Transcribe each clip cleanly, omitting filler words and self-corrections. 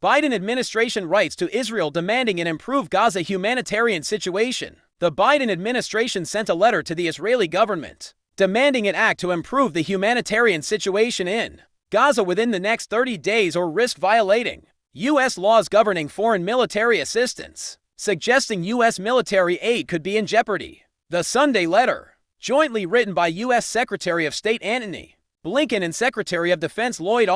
Biden administration writes to Israel demanding an improved Gaza humanitarian situation. The Biden administration sent a letter to the Israeli government, demanding it act to improve the humanitarian situation in Gaza within the next 30 days or risk violating U.S. laws governing foreign military assistance, suggesting U.S. military aid could be in jeopardy. The Sunday letter, jointly written by U.S. Secretary of State Antony, Blinken and Secretary of Defense Lloyd,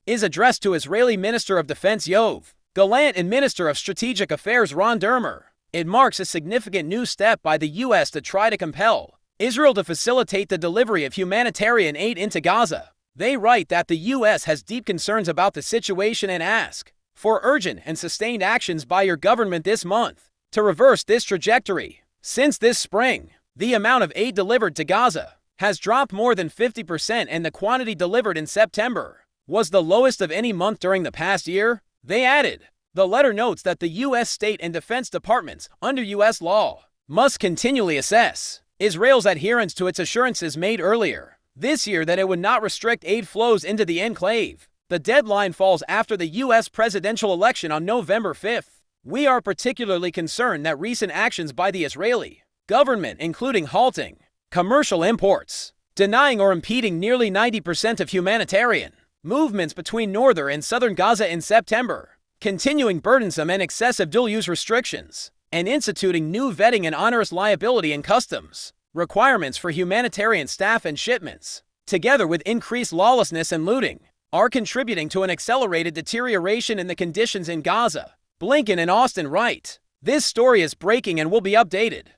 is addressed to Israeli Minister of Defense Yoav, Gallant, and Minister of Strategic Affairs Dermer. It marks a significant new step by the U.S. to try to compel Israel to facilitate the delivery of humanitarian aid into Gaza. They write that the U.S. has deep concerns about the situation and ask for urgent and sustained actions by your government this month to reverse this trajectory. Since this spring, the amount of aid delivered to Gaza has dropped more than 50%, and the quantity delivered in September was the lowest of any month during the past year, they added. The letter notes that the U.S. State and Defense Departments, under U.S. law, must continually assess Israel's adherence to its assurances made earlier this year that it would not restrict aid flows into the enclave. The deadline falls after the U.S. presidential election on November 5th. We are particularly concerned that recent actions by the Israeli government, including halting commercial imports, denying or impeding nearly 90% of humanitarian movements between northern and southern Gaza in September, continuing burdensome and excessive dual-use restrictions, and instituting new vetting and onerous liability and customs requirements for humanitarian staff and shipments, together with increased lawlessness and looting, are contributing to an accelerated deterioration in the conditions in Gaza. Blinken and write. This story is breaking and will be updated.